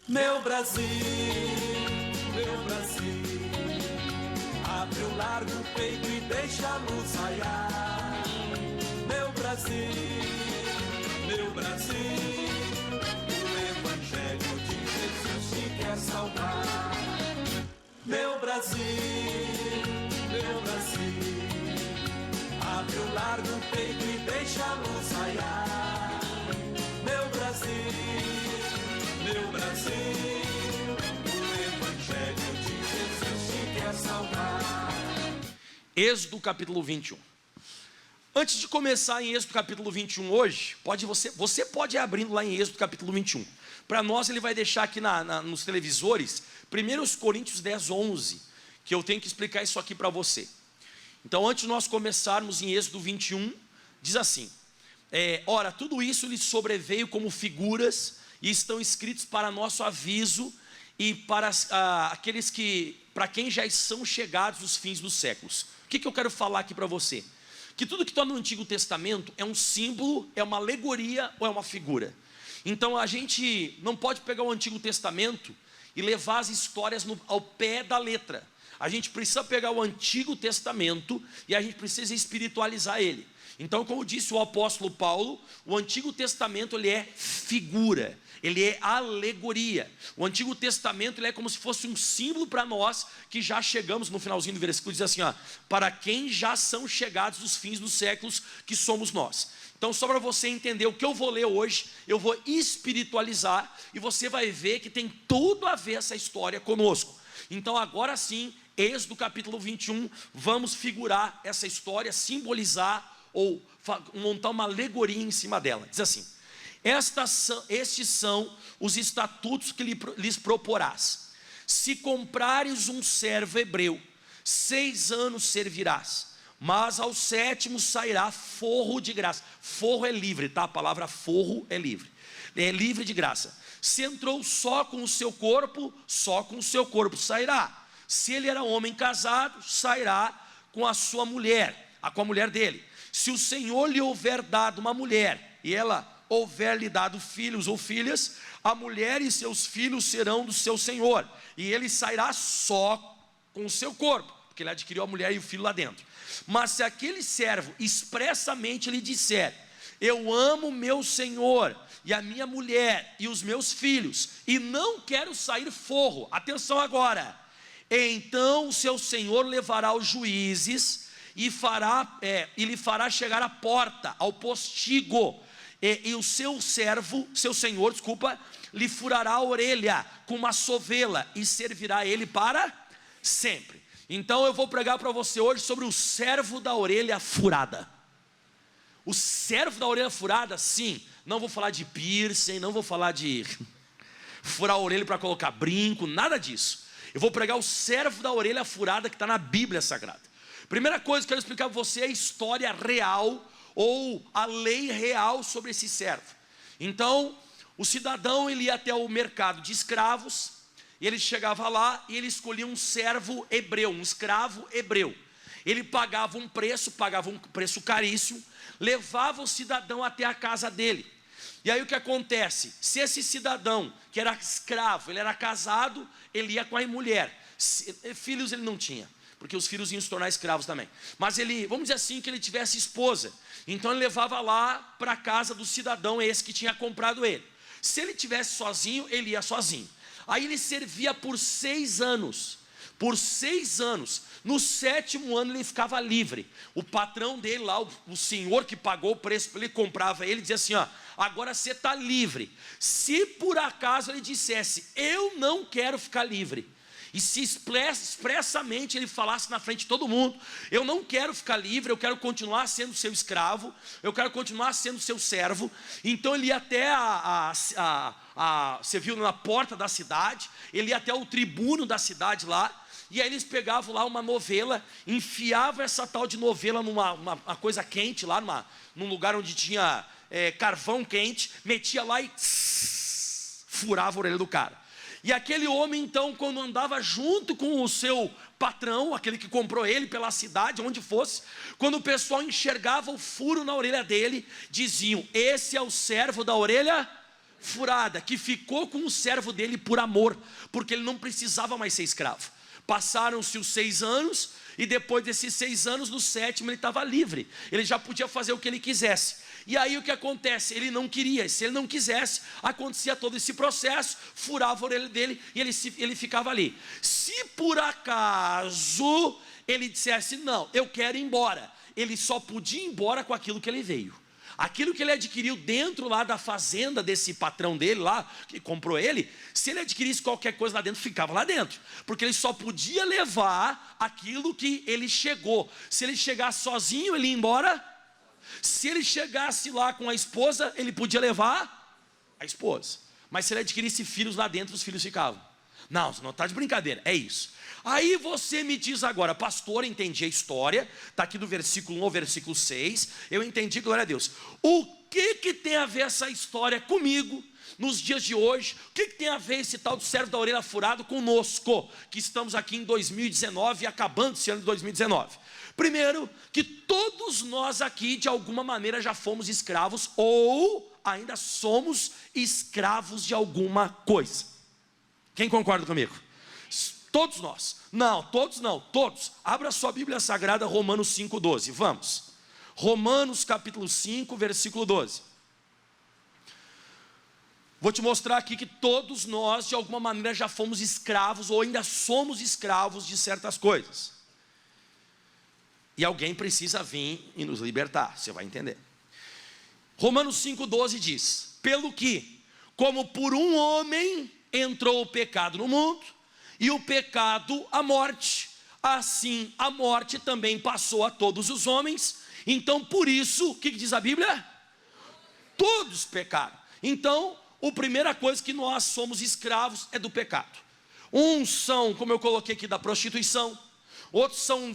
Meu Brasil, abre o largo peito e deixa a luz raiar. Meu Brasil, o Evangelho de Jesus te quer salvar. Meu Brasil, abre o largo peito e deixa a luz raiar. Meu Brasil, o Evangelho de Jesus te quer salvar. Êxodo capítulo 21. Antes de começar em Êxodo capítulo 21 hoje, você pode ir abrindo lá em Êxodo capítulo 21. Para nós ele vai deixar aqui nos televisores 1 Coríntios 10, 11, que eu tenho que explicar isso aqui para você. Então antes de nós começarmos em Êxodo 21, diz assim: ora, tudo isso lhes sobreveio como figuras e estão escritos para nosso aviso e para aqueles para quem já são chegados os fins dos séculos. O que eu quero falar aqui para você? Que tudo que está no Antigo Testamento é um símbolo, é uma alegoria ou é uma figura. Então a gente não pode pegar o Antigo Testamento e levar as histórias ao pé da letra. A gente precisa pegar o Antigo Testamento e a gente precisa espiritualizar ele. Então, como disse o apóstolo Paulo, o Antigo Testamento ele é figura, ele é alegoria. O Antigo Testamento ele é como se fosse um símbolo para nós que já chegamos, no finalzinho do versículo diz assim, para quem já são chegados os fins dos séculos, que somos nós. Então, só para você entender o que eu vou ler hoje, eu vou espiritualizar e você vai ver que tem tudo a ver essa história conosco. Então, agora sim, Êxodo capítulo 21, vamos figurar essa história, simbolizar ou montar uma alegoria em cima dela. Diz assim: estes são os estatutos que lhes proporás. Se comprares um servo hebreu, 6 anos servirás, mas ao 7º sairá forro de graça. Forro é livre, tá? A palavra forro é livre. É livre de graça. Se entrou só com o seu corpo sairá. Se ele era homem casado, sairá com a sua mulher, com a mulher dele. Se o Senhor lhe houver dado uma mulher, e ela houver lhe dado filhos ou filhas, a mulher e seus filhos serão do seu Senhor, e ele sairá só com o seu corpo, porque ele adquiriu a mulher e o filho lá dentro. Mas se aquele servo expressamente lhe disser: eu amo meu Senhor, e a minha mulher, e os meus filhos, e não quero sair forro, atenção agora, então o seu Senhor levará os juízes, e lhe fará chegar à porta, ao postigo, e o seu senhor, lhe furará a orelha com uma sovela, e servirá ele para sempre. Então eu vou pregar para você hoje sobre o servo da orelha furada. O servo da orelha furada, sim, não vou falar de piercing, não vou falar de furar a orelha para colocar brinco, nada disso. Eu vou pregar o servo da orelha furada que está na Bíblia Sagrada. Primeira coisa que eu quero explicar para você é a história real ou a lei real sobre esse servo. Então, o cidadão ele ia até o mercado de escravos, e ele chegava lá e ele escolhia um servo hebreu, um escravo hebreu. Ele pagava um preço caríssimo, levava o cidadão até a casa dele. E aí o que acontece? Se esse cidadão, que era escravo, ele era casado, ele ia com a mulher. Filhos ele não tinha, porque os filhos iam se tornar escravos também. Mas ele, vamos dizer assim, que ele tivesse esposa. Então ele levava lá para a casa do cidadão, esse que tinha comprado ele. Se ele tivesse sozinho, ele ia sozinho. Aí ele servia por 6 anos. Por 6 anos. No 7º ano ele ficava livre. O patrão dele lá, o senhor que pagou o preço para ele, comprava ele, dizia assim: agora você está livre. Se por acaso ele dissesse: eu não quero ficar livre, e se expressamente ele falasse na frente de todo mundo: eu não quero ficar livre, eu quero continuar sendo seu escravo, eu quero continuar sendo seu servo. Então ele ia até você viu na porta da cidade, ele ia até o tribuno da cidade lá, e aí eles pegavam lá uma novela, enfiavam essa tal de novela numa coisa quente lá, num lugar onde tinha carvão quente, metia lá e furava a orelha do cara. E aquele homem então, quando andava junto com o seu patrão, aquele que comprou ele pela cidade, onde fosse, quando o pessoal enxergava o furo na orelha dele, diziam: esse é o servo da orelha furada, que ficou com o servo dele por amor, porque ele não precisava mais ser escravo. Passaram-se os 6 anos, e depois desses 6 anos, no 7º ele estava livre, ele já podia fazer o que ele quisesse. E aí o que acontece? Ele não queria, se ele não quisesse, acontecia todo esse processo, furava a orelha dele e ele ficava ali. Se por acaso ele dissesse, não, eu quero ir embora, ele só podia ir embora com aquilo que ele veio. Aquilo que ele adquiriu dentro lá da fazenda desse patrão dele lá, que comprou ele, se ele adquirisse qualquer coisa lá dentro, ficava lá dentro. Porque ele só podia levar aquilo que ele chegou. Se ele chegasse sozinho, ele ia embora. Se ele chegasse lá com a esposa, ele podia levar a esposa. Mas se ele adquirisse filhos lá dentro, os filhos ficavam. Não, você não está de brincadeira, é isso. Aí você me diz agora, pastor, entendi a história, está aqui do versículo 1 ao versículo 6, eu entendi, glória a Deus. O que tem a ver essa história comigo, nos dias de hoje? O que tem a ver esse tal do servo da orelha furada conosco, que estamos aqui em 2019, acabando esse ano de 2019? Primeiro, que todos nós aqui, de alguma maneira, já fomos escravos, ou ainda somos escravos de alguma coisa. Quem concorda comigo? Todos nós. Não, todos não, todos. Abra sua Bíblia Sagrada, Romanos 5,12. Vamos. Romanos capítulo 5, versículo 12. Vou te mostrar aqui que todos nós, de alguma maneira, já fomos escravos ou ainda somos escravos de certas coisas. E alguém precisa vir e nos libertar, você vai entender. Romanos 5,12 diz: pelo que, como por um homem entrou o pecado no mundo, e o pecado a morte, assim a morte também passou a todos os homens. Então por isso, o que diz a Bíblia? Todos pecaram. Então a primeira coisa que nós somos escravos é do pecado. Uns são, como eu coloquei aqui, da prostituição. Outros são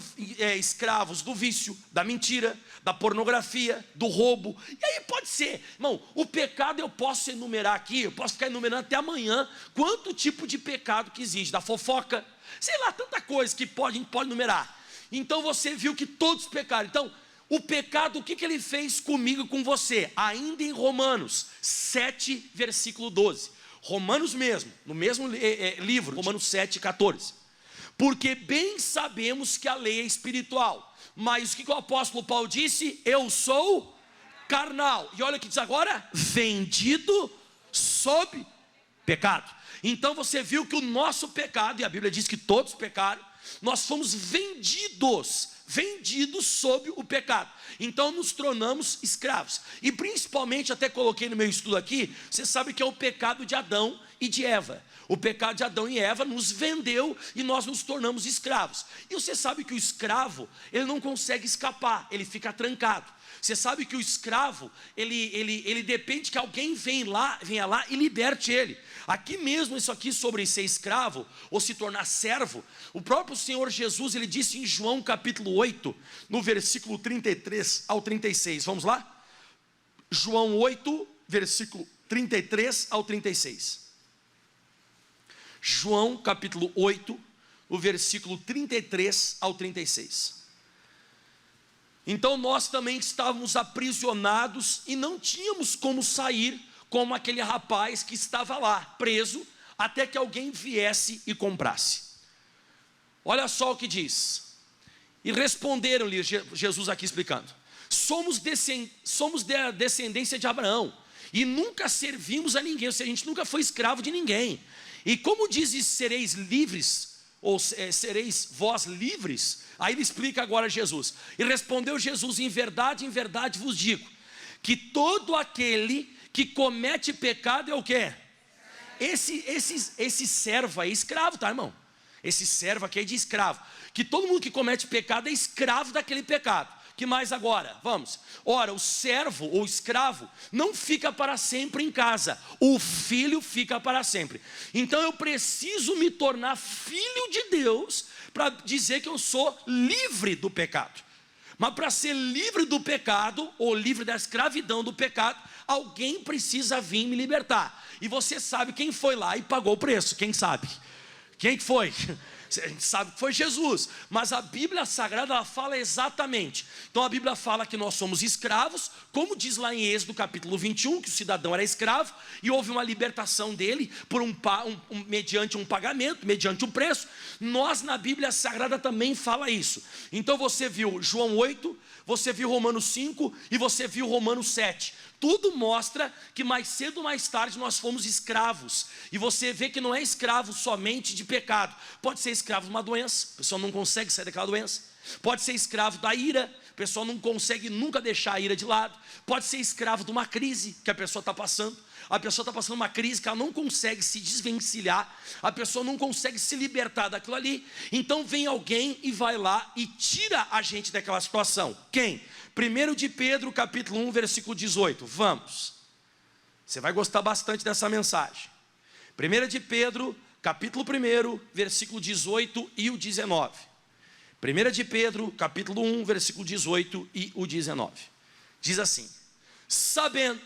escravos do vício, da mentira, da pornografia, do roubo. E aí pode ser, irmão, o pecado eu posso enumerar aqui, eu posso ficar enumerando até amanhã quanto tipo de pecado que existe, da fofoca, sei lá, tanta coisa que a gente pode enumerar. Então você viu que todos pecaram. Então o pecado, o que ele fez comigo e com você? Ainda em Romanos 7, versículo 12. Romanos mesmo, no mesmo livro, Romanos 7, 14. Porque bem sabemos que a lei é espiritual, mas o que o apóstolo Paulo disse? Eu sou carnal. E olha o que diz agora: vendido sob pecado. Então você viu que o nosso pecado, e a Bíblia diz que todos pecaram, nós fomos vendidos sob o pecado. Então nos tornamos escravos. E principalmente, até coloquei no meu estudo aqui, você sabe que é o pecado de Adão e de Eva. O pecado de Adão e Eva nos vendeu e nós nos tornamos escravos. E você sabe que o escravo, ele não consegue escapar, ele fica trancado. Você sabe que o escravo, ele depende que alguém venha lá e liberte ele. Aqui mesmo, isso aqui sobre ser escravo ou se tornar servo, o próprio Senhor Jesus, ele disse em João capítulo 8, no versículo 33 ao 36. Vamos lá? João 8, versículo 33 ao 36. João capítulo 8, o versículo 33 ao 36. Então nós também estávamos aprisionados e não tínhamos como sair, como aquele rapaz que estava lá, preso, até que alguém viesse e comprasse. Olha só o que diz. E responderam-lhe, Jesus aqui explicando: somos da descendência de Abraão, e nunca servimos a ninguém, ou seja, a gente nunca foi escravo de ninguém. E como dizes, sereis livres, ou sereis vós livres? Aí ele explica agora Jesus. E respondeu Jesus: em verdade vos digo, que todo aquele que comete pecado é o quê? Esse servo aí é escravo, tá, irmão? Esse servo aqui é de escravo. Que todo mundo que comete pecado é escravo daquele pecado. Que mais agora? Vamos. Ora, o servo ou escravo não fica para sempre em casa, o filho fica para sempre. Então eu preciso me tornar filho de Deus para dizer que eu sou livre do pecado. Mas para ser livre do pecado, ou livre da escravidão do pecado, alguém precisa vir me libertar. E você sabe quem foi lá e pagou o preço, quem sabe? Quem foi? A gente sabe que foi Jesus, mas a Bíblia Sagrada ela fala exatamente. Então a Bíblia fala que nós somos escravos, como diz lá em Êxodo capítulo 21, que o cidadão era escravo e houve uma libertação dele por mediante um pagamento, mediante um preço. Nós na Bíblia Sagrada também fala isso. Então você viu João 8, você viu Romanos 5 e você viu Romanos 7. Tudo mostra que mais cedo ou mais tarde nós fomos escravos. E você vê que não é escravo somente de pecado. Pode ser escravo de uma doença, a pessoa não consegue sair daquela doença. Pode ser escravo da ira, a pessoa não consegue nunca deixar a ira de lado. Pode ser escravo de uma crise que a pessoa está passando. A pessoa está passando uma crise que ela não consegue se desvencilhar. A pessoa não consegue se libertar daquilo ali. Então vem alguém e vai lá e tira a gente daquela situação. Quem? 1 de Pedro, capítulo 1, versículo 18. Vamos. Você vai gostar bastante dessa mensagem. 1 de Pedro, capítulo 1, versículo 18 e o 19. 1 de Pedro, capítulo 1, versículo 18 e o 19. Diz assim: sabendo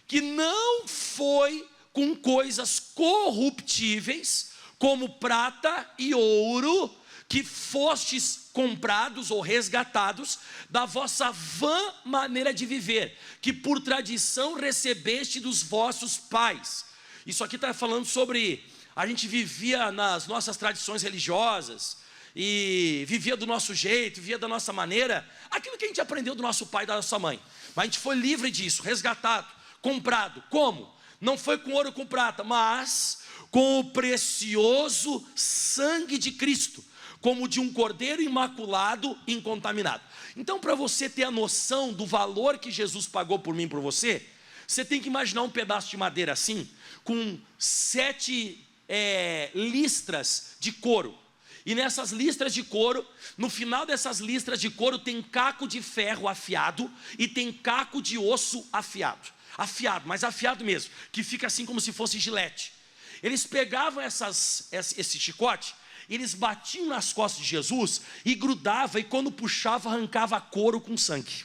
que não foi com coisas corruptíveis, como prata e ouro, que fostes comprados ou resgatados da vossa vã maneira de viver, que por tradição recebeste dos vossos pais. Isso aqui está falando sobre, a gente vivia nas nossas tradições religiosas, e vivia do nosso jeito, vivia da nossa maneira, aquilo que a gente aprendeu do nosso pai e da nossa mãe. Mas a gente foi livre disso, resgatado, comprado. Como? Não foi com ouro ou com prata, mas com o precioso sangue de Cristo, como de um cordeiro imaculado, incontaminado. Então, para você ter a noção do valor que Jesus pagou por mim e por você, você tem que imaginar um pedaço de madeira assim, com 7 listras de couro. E nessas listras de couro, no final dessas listras de couro, tem caco de ferro afiado e tem caco de osso afiado. Afiado, mas afiado mesmo, que fica assim como se fosse gilete. Eles pegavam esse chicote, eles batiam nas costas de Jesus e grudava, e quando puxava, arrancava couro com sangue.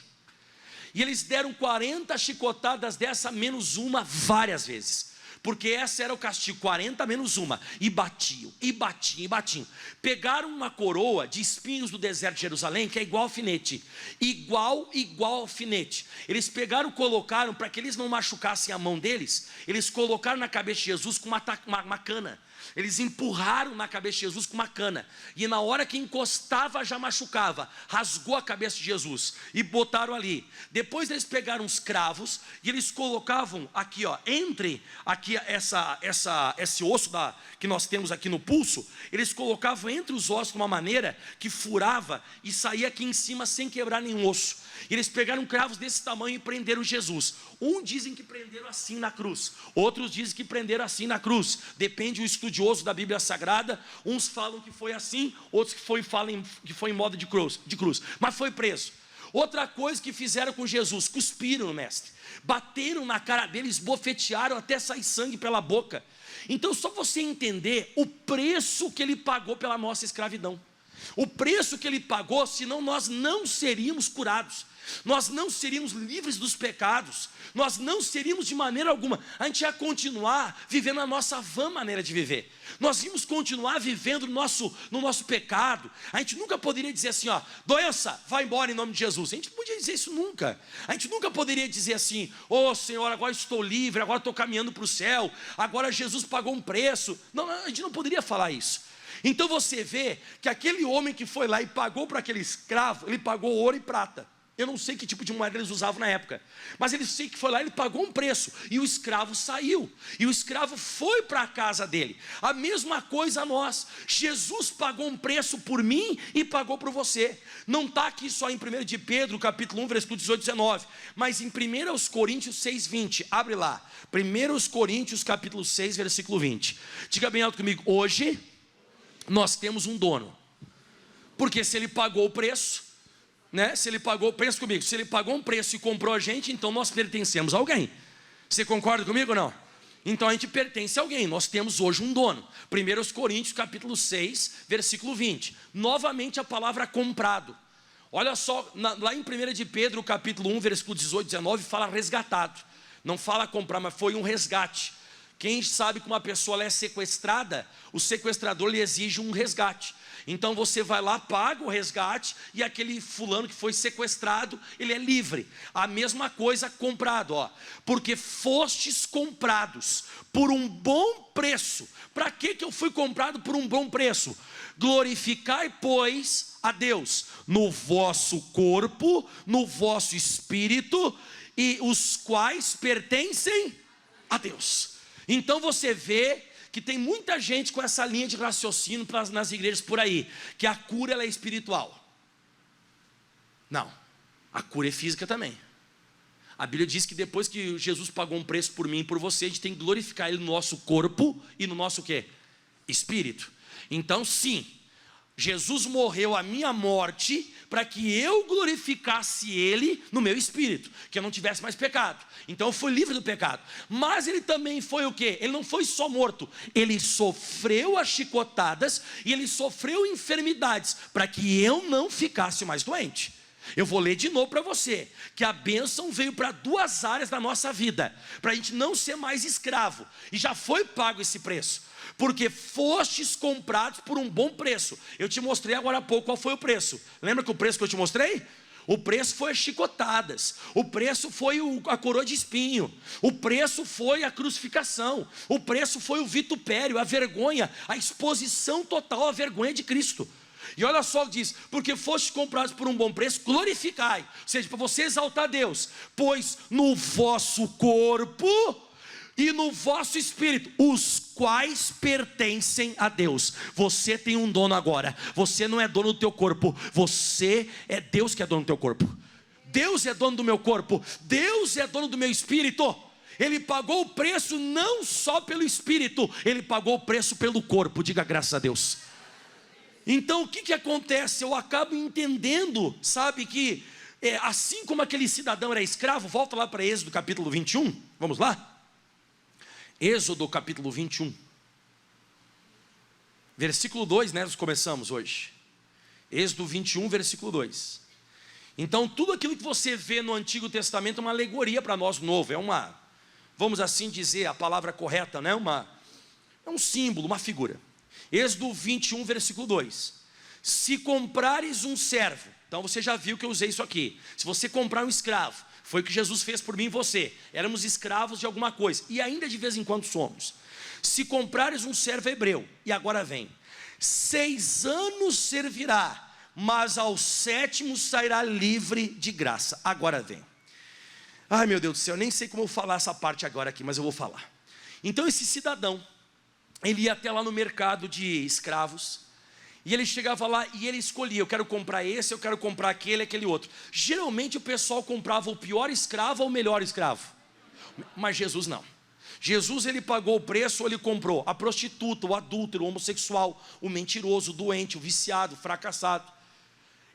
E eles deram 40 chicotadas dessa menos uma várias vezes, porque essa era o castigo, 40 menos uma, e batiam, e batiam, e batiam. Pegaram uma coroa de espinhos do deserto de Jerusalém, que é igual alfinete, igual alfinete. Eles pegaram, colocaram, para que eles não machucassem a mão deles, eles colocaram na cabeça de Jesus com uma cana. Eles empurraram na cabeça de Jesus com uma cana, e na hora que encostava já machucava, rasgou a cabeça de Jesus e botaram ali. Depois eles pegaram os cravos e eles colocavam aqui, ó, entre aqui esse osso que nós temos aqui no pulso, eles colocavam entre os ossos de uma maneira que furava e saía aqui em cima sem quebrar nenhum osso. E eles pegaram cravos desse tamanho e prenderam Jesus. Dizem que prenderam assim na cruz, outros dizem que prenderam assim na cruz, depende do estudioso da Bíblia Sagrada. Uns falam que foi assim, outros falam que foi em modo de cruz, mas foi preso. Outra coisa que fizeram com Jesus, cuspiram no mestre, bateram na cara dele, esbofetearam até sair sangue pela boca. Então só você entender o preço que ele pagou pela nossa escravidão, o preço que ele pagou, senão nós não seríamos curados, nós não seríamos livres dos pecados, nós não seríamos de maneira alguma, a gente ia continuar vivendo a nossa vã maneira de viver, nós íamos continuar vivendo no nosso pecado. A gente nunca poderia dizer assim, ó, doença, vai embora em nome de Jesus. A gente não podia dizer isso nunca. A gente nunca poderia dizer assim, ô Senhor, agora estou livre, agora estou caminhando para o céu, agora Jesus pagou um preço. Não, a gente não poderia falar isso. Então você vê que aquele homem que foi lá e pagou para aquele escravo, ele pagou ouro e prata. Eu não sei que tipo de moeda eles usavam na época, mas ele sei que foi lá, ele pagou um preço, e o escravo saiu, e o escravo foi para a casa dele. A mesma coisa a nós, Jesus pagou um preço por mim e pagou por você. Não está aqui só em 1 de Pedro, capítulo 1, versículo 18 e 19, mas em 1 Coríntios 6, 20, abre lá, 1 Coríntios capítulo 6, versículo 20, diga bem alto comigo, hoje nós temos um dono, porque se ele pagou o preço, né? Se ele pagou, pensa comigo, se ele pagou um preço e comprou a gente, então nós pertencemos a alguém. Você concorda comigo ou não? Então a gente pertence a alguém, nós temos hoje um dono. 1 Coríntios capítulo 6, versículo 20, novamente a palavra comprado. Olha só, lá em 1 de Pedro capítulo 1, versículo 18 e 19, fala resgatado. Não fala comprar, mas foi um resgate. Quem sabe que uma pessoa ela é sequestrada, o sequestrador lhe exige um resgate. Então você vai lá, paga o resgate, e aquele fulano que foi sequestrado, ele é livre. A mesma coisa comprado, ó. Porque fostes comprados por um bom preço. Para que eu fui comprado por um bom preço? Glorificai, pois, a Deus no vosso corpo, no vosso espírito, e os quais pertencem a Deus. Então você vê que tem muita gente com essa linha de raciocínio nas igrejas por aí, que a cura ela é espiritual. Não, a cura é física também. A Bíblia diz que depois que Jesus pagou um preço por mim e por você, a gente tem que glorificar Ele no nosso corpo e no nosso quê? Espírito. Então sim, Jesus morreu a minha morte para que eu glorificasse Ele no meu espírito, que eu não tivesse mais pecado. Então eu fui livre do pecado. Mas Ele também foi o quê? Ele não foi só morto, Ele sofreu as chicotadas e Ele sofreu enfermidades para que eu não ficasse mais doente. Eu vou ler de novo para você, que a bênção veio para duas áreas da nossa vida, para a gente não ser mais escravo, e já foi pago esse preço, porque fostes comprados por um bom preço. Eu te mostrei agora há pouco qual foi o preço. Lembra que o preço que eu te mostrei? O preço foi as chicotadas, o preço foi a coroa de espinho, o preço foi a crucificação, o preço foi o vitupério, a vergonha, a exposição total à vergonha de Cristo. E olha só o que diz: porque fostes comprados por um bom preço, glorificai, ou seja, para você exaltar Deus, pois no vosso corpo e no vosso espírito, os quais pertencem a Deus. Você tem um dono agora, você não é dono do teu corpo, você é Deus que é dono do teu corpo. Deus é dono do meu corpo, Deus é dono do meu espírito. Ele pagou o preço não só pelo espírito, Ele pagou o preço pelo corpo, diga graças a Deus. Então o que acontece? Eu acabo entendendo, sabe, que assim como aquele cidadão era escravo, volta lá para Êxodo capítulo 21, vamos lá? Êxodo capítulo 21, versículo 2, né, nós começamos hoje. Êxodo 21, versículo 2. Então tudo aquilo que você vê no Antigo Testamento é uma alegoria para nós no Novo, é uma, vamos assim dizer, a palavra correta, né? É um símbolo, uma figura. Êxodo 21, versículo 2. Se comprares um servo, então você já viu que eu usei isso aqui. Se você comprar um escravo, foi o que Jesus fez por mim e você. Éramos escravos de alguma coisa, e ainda de vez em quando somos. Se comprares um servo hebreu, e agora vem: 6 anos servirá, mas ao 7º sairá livre de graça. Agora vem. Ai meu Deus do céu, eu nem sei como eu vou falar essa parte agora aqui, mas eu vou falar. Então esse cidadão, ele ia até lá no mercado de escravos, e ele chegava lá e ele escolhia: eu quero comprar esse, eu quero comprar aquele outro. Geralmente o pessoal comprava o pior escravo ou o melhor escravo, mas Jesus não. Jesus, ele pagou o preço, ou ele comprou a prostituta, o adúltero, o homossexual, o mentiroso, o doente, o viciado, o fracassado.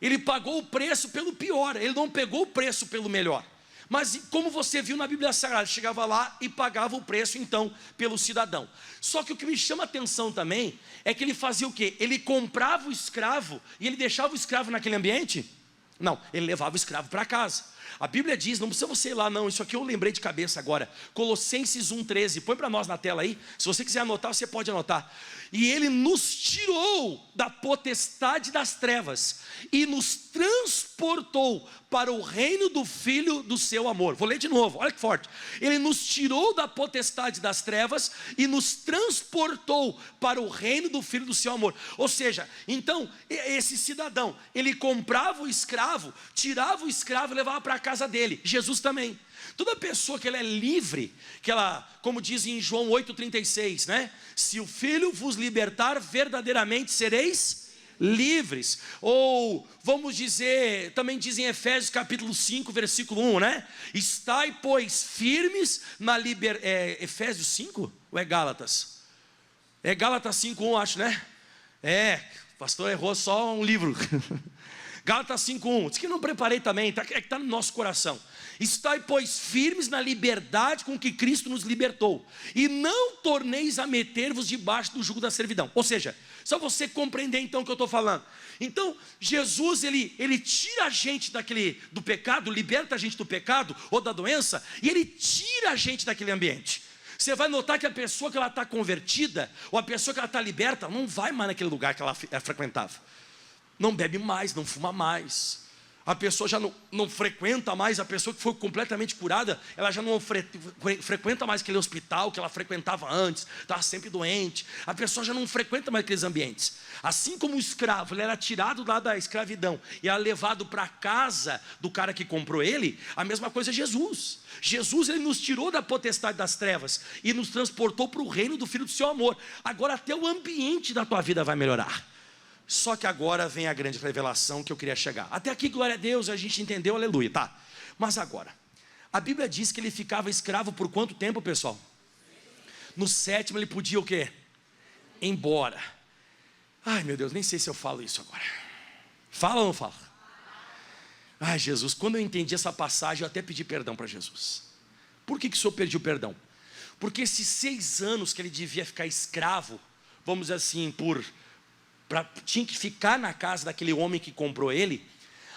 Ele pagou o preço pelo pior, ele não pegou o preço pelo melhor. Mas como você viu na Bíblia Sagrada, chegava lá e pagava o preço então pelo cidadão. Só que o que me chama a atenção também é que ele fazia o quê? Ele comprava o escravo e ele deixava o escravo naquele ambiente? Não, ele levava o escravo para casa. A Bíblia diz, não precisa você ir lá não, isso aqui eu lembrei de cabeça agora, Colossenses 1,13, põe para nós na tela aí, se você quiser anotar, você pode anotar. E ele nos tirou da potestade das trevas e nos transportou para o reino do Filho do seu amor. Vou ler de novo, olha que forte. Ele nos tirou da potestade das trevas e nos transportou para o reino do Filho do seu amor. Ou seja, então esse cidadão, ele comprava o escravo, tirava o escravo e levava para a casa dele. Jesus também. Toda pessoa que ela é livre, que ela, como diz em João 8,36, né? Se o Filho vos libertar, verdadeiramente sereis livres. Ou vamos dizer, também diz em Efésios capítulo 5, versículo 1, né? Estai, pois, firmes na liberdade. Efésios 5? Ou é Gálatas? É Gálatas 5:1, acho, né? O pastor errou só um livro. Gálatas 5:1, diz que não preparei também, é que está no nosso coração. Estai, pois, firmes na liberdade com que Cristo nos libertou, e não torneis a meter-vos debaixo do jugo da servidão. Ou seja, só você compreender então o que eu estou falando. Então, Jesus, ele tira a gente do pecado, liberta a gente do pecado ou da doença, e ele tira a gente daquele ambiente. Você vai notar que a pessoa que ela está convertida, ou a pessoa que ela está liberta, não vai mais naquele lugar que ela frequentava. Não bebe mais, não fuma mais. A pessoa já não frequenta mais, a pessoa que foi completamente curada, ela já não frequenta mais aquele hospital que ela frequentava antes, estava sempre doente. A pessoa já não frequenta mais aqueles ambientes. Assim como o escravo, ele era tirado lá da escravidão e era levado para a casa do cara que comprou ele, a mesma coisa é Jesus. Jesus, ele nos tirou da potestade das trevas e nos transportou para o reino do Filho do seu amor. Agora até o ambiente da tua vida vai melhorar. Só que agora vem a grande revelação que eu queria chegar. Até aqui, glória a Deus, a gente entendeu, aleluia, tá? Mas agora, a Bíblia diz que ele ficava escravo por quanto tempo, pessoal? No 7º ele podia o quê? Ir embora. Ai, meu Deus, nem sei se eu falo isso agora. Fala ou não fala? Ai, Jesus, quando eu entendi essa passagem, eu até pedi perdão para Jesus. Por que o senhor pediu perdão? Porque esses 6 anos que ele devia ficar escravo, vamos dizer assim, tinha que ficar na casa daquele homem que comprou ele,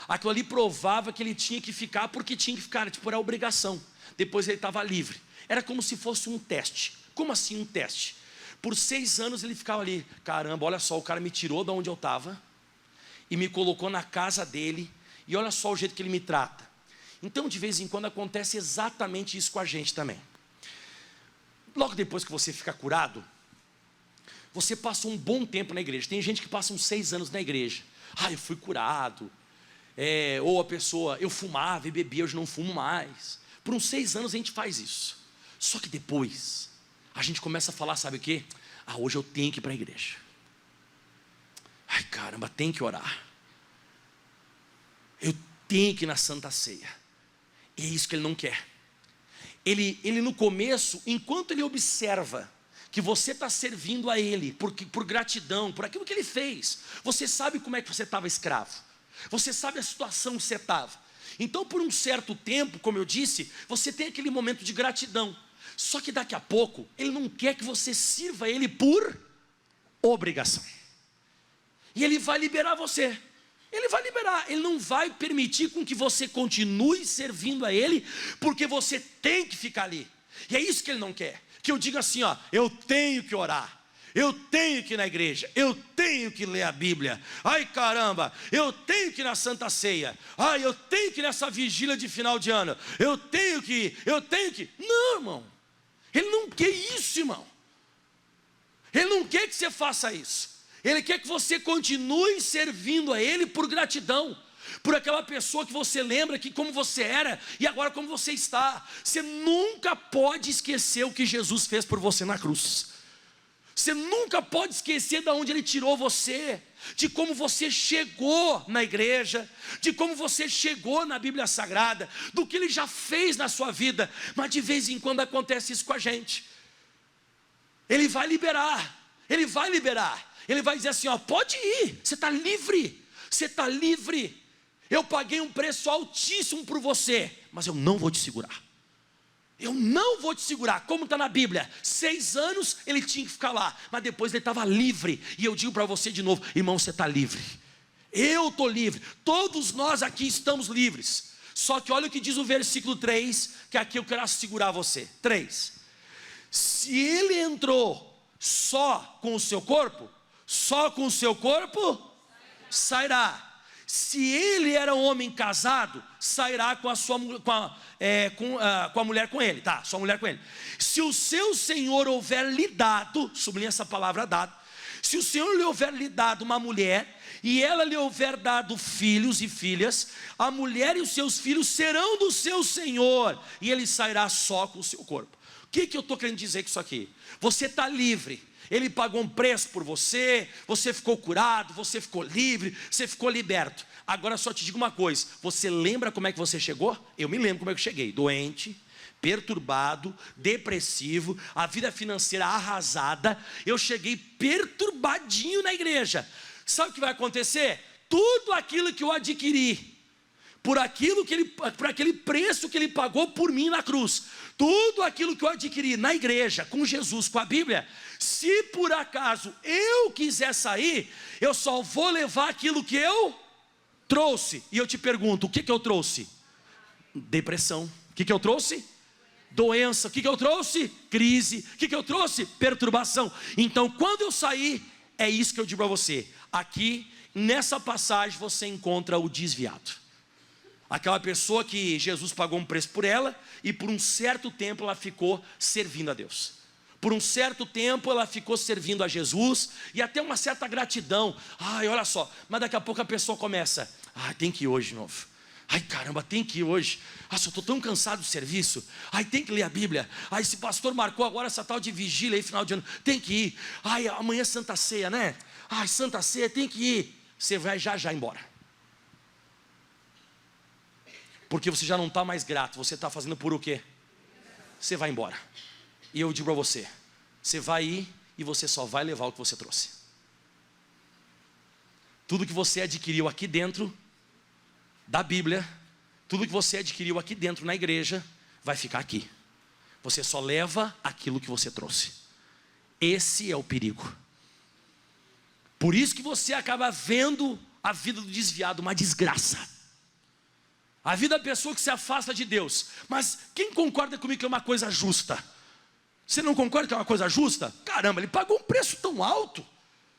aquilo ali provava que ele tinha que ficar, porque tinha que ficar, tipo, era obrigação. Depois ele estava livre. Era como se fosse um teste. Como assim um teste? Por 6 anos ele ficava ali, caramba, olha só, o cara me tirou de onde eu estava e me colocou na casa dele, e olha só o jeito que ele me trata. Então de vez em quando acontece exatamente isso com a gente também. Logo depois que você fica curado, você passa um bom tempo na igreja. Tem gente que passa uns 6 anos na igreja. Eu fui curado. Ou a pessoa, eu fumava e bebia, hoje não fumo mais. Por uns 6 anos a gente faz isso. Só que depois, a gente começa a falar, sabe o quê? Hoje eu tenho que ir para a igreja. Ai, caramba, tem que orar. Eu tenho que ir na Santa Ceia. E é isso que ele não quer. Ele no começo, enquanto ele observa que você está servindo a ele por gratidão, por aquilo que ele fez, você sabe como é que você estava escravo, você sabe a situação que você estava. Então por um certo tempo, como eu disse, você tem aquele momento de gratidão. Só que daqui a pouco ele não quer que você sirva ele por obrigação, e ele vai liberar você. Ele vai liberar, ele não vai permitir com que você continue servindo a ele, porque você tem que ficar ali. E é isso que ele não quer. Que eu diga assim, eu tenho que orar, eu tenho que ir na igreja, eu tenho que ler a Bíblia, ai caramba, eu tenho que ir na Santa Ceia, eu tenho que ir nessa vigília de final de ano, eu tenho que, não, irmão, ele não quer isso, irmão, ele não quer que você faça isso, ele quer que você continue servindo a ele por gratidão, por aquela pessoa que você lembra que como você era e agora como você está. Você nunca pode esquecer o que Jesus fez por você na cruz. Você nunca pode esquecer de onde ele tirou você, de como você chegou na igreja, de como você chegou na Bíblia Sagrada, do que ele já fez na sua vida. Mas de vez em quando acontece isso com a gente. Ele vai liberar, ele vai dizer assim, pode ir, você está livre, eu paguei um preço altíssimo por você, mas eu não vou te segurar. Como está na Bíblia, 6 anos ele tinha que ficar lá, mas depois ele estava livre. E eu digo para você de novo, irmão, você está livre, eu estou livre, todos nós aqui estamos livres. Só que olha o que diz o versículo 3, que aqui eu quero segurar você. 3, se ele entrou só com o seu corpo sairá. Se ele era um homem casado, sairá com a mulher com ele, tá? Sua mulher com ele. Se o seu senhor houver lhe dado, sublinha essa palavra dado, se o senhor lhe houver lhe dado uma mulher, e ela lhe houver dado filhos e filhas, a mulher e os seus filhos serão do seu senhor, e ele sairá só com o seu corpo. O que eu estou querendo dizer com isso aqui? Você está livre. Ele pagou um preço por você, você ficou curado, você ficou livre, você ficou liberto. Agora só te digo uma coisa, você lembra como é que você chegou? Eu me lembro como é que eu cheguei, doente, perturbado, depressivo, a vida financeira arrasada. Eu cheguei perturbadinho na igreja. Sabe o que vai acontecer? Tudo aquilo que eu adquiri, por aquele preço que ele pagou por mim na cruz, tudo aquilo que eu adquiri na igreja, com Jesus, com a Bíblia, se por acaso eu quiser sair, eu só vou levar aquilo que eu trouxe. E eu te pergunto, o que eu trouxe? Depressão. O que eu trouxe? doença. O que eu trouxe? Crise. O que eu trouxe? Perturbação. Então quando eu sair, é isso que eu digo para você. Aqui, nessa passagem, você encontra o desviado. Aquela pessoa que Jesus pagou um preço por ela, e por um certo tempo ela ficou servindo a Deus. Por um certo tempo ela ficou servindo a Jesus, e até uma certa gratidão. Ai, olha só, mas daqui a pouco a pessoa começa: ai, tem que ir hoje de novo. Ai, caramba, tem que ir hoje. Ah, eu estou tão cansado do serviço. Ai, tem que ler a Bíblia. Ai, esse pastor marcou agora essa tal de vigília aí, final de ano. Tem que ir. Ai, amanhã é Santa Ceia, né? Ai, Santa Ceia, tem que ir. Você vai já embora. Porque você já não está mais grato. Você está fazendo por o quê? Você vai embora. E eu digo para você: você vai ir e você só vai levar o que você trouxe. Tudo que você adquiriu aqui dentro da Bíblia, tudo que você adquiriu aqui dentro na igreja, vai ficar aqui. Você só leva aquilo que você trouxe. Esse é o perigo. Por isso que você acaba vendo a vida do desviado uma desgraça. A vida da pessoa que se afasta de Deus. Mas quem concorda comigo que é uma coisa justa? Você não concorda que é uma coisa justa? Caramba, ele pagou um preço tão alto.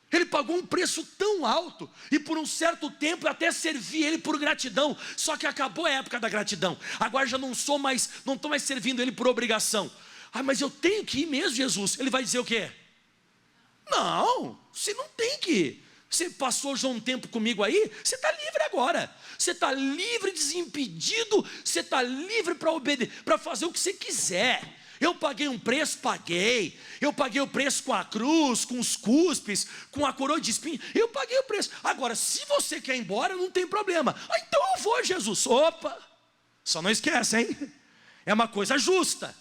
Ele pagou um preço tão alto, e por um certo tempo eu até servi ele por gratidão. Só que acabou a época da gratidão. Agora já não estou mais servindo ele por obrigação. Ah, mas eu tenho que ir mesmo, Jesus. Ele vai dizer o quê? Não, você não tem que ir. Você passou já um tempo comigo aí, você está livre agora. Você está livre, desimpedido. Você está livre para obedecer, para fazer o que você quiser. Eu paguei um preço, paguei. Eu paguei o preço com a cruz, com os cuspes, com a coroa de espinho. Eu paguei o preço. Agora, se você quer ir embora, não tem problema. Ah, então eu vou, Jesus. Opa, só não esquece, hein? É uma coisa justa.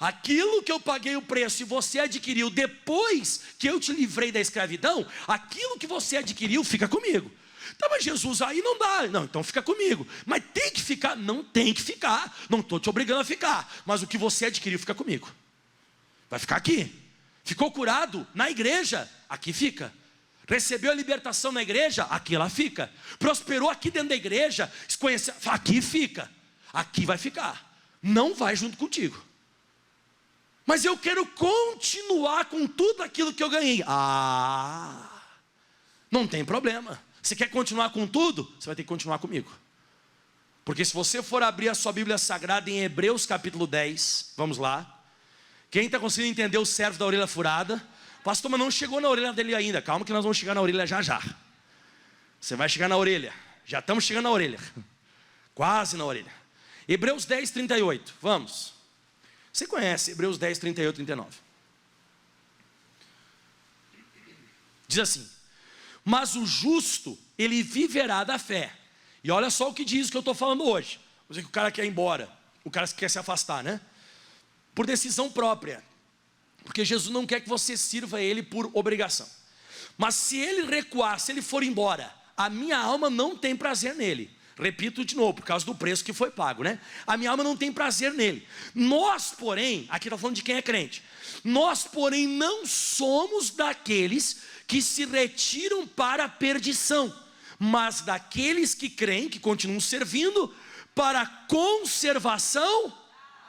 Aquilo que eu paguei o preço e você adquiriu depois que eu te livrei da escravidão, aquilo que você adquiriu fica comigo. Tá, mas Jesus, aí não dá. Não, então fica comigo. Mas tem que ficar? Não tem que ficar. Não estou te obrigando a ficar. Mas o que você adquiriu fica comigo. Vai ficar aqui. Ficou curado na igreja? Aqui fica. Recebeu a libertação na igreja? Aqui ela fica. Prosperou aqui dentro da igreja? Conheceu? Aqui fica. Aqui vai ficar. Não vai junto contigo. Mas eu quero continuar com tudo aquilo que eu ganhei. Ah, não tem problema. Você quer continuar com tudo? Você vai ter que continuar comigo. Porque se você for abrir a sua Bíblia Sagrada em Hebreus capítulo 10, vamos lá. Quem está conseguindo entender o servo da orelha furada? Pastor, mas não chegou na orelha dele ainda. Calma que nós vamos chegar na orelha já. Você vai chegar na orelha. Já estamos chegando na orelha. Quase na orelha. Hebreus 10, 38. Vamos. Você conhece Hebreus 10, 38, 39. Diz assim: mas o justo, ele viverá da fé. E olha só o que diz que eu estou falando hoje. Vou dizer que o cara quer ir embora, o cara quer se afastar, né? Por decisão própria. Porque Jesus não quer que você sirva a Ele por obrigação. Mas se ele recuar, se ele for embora, a minha alma não tem prazer nele. Repito de novo, por causa do preço que foi pago, né? A minha alma não tem prazer nele. Nós, porém, aqui está falando de quem é crente. Nós, porém, não somos daqueles que se retiram para a perdição, mas daqueles que creem, que continuam servindo, para a conservação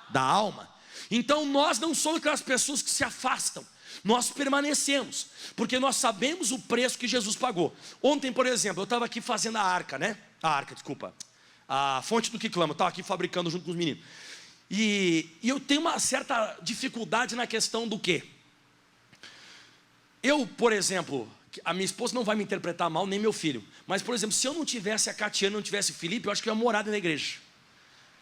da alma. Então nós não somos aquelas pessoas que se afastam. Nós permanecemos, porque nós sabemos o preço que Jesus pagou. Ontem, por exemplo, eu estava aqui fazendo a fonte do que clama. Eu estava aqui fabricando junto com os meninos. E eu tenho uma certa dificuldade na questão do quê? Eu, por exemplo, a minha esposa não vai me interpretar mal, nem meu filho. Mas, por exemplo, se eu não tivesse a Catiana, não tivesse o Felipe, eu acho que eu ia morar dentro da igreja.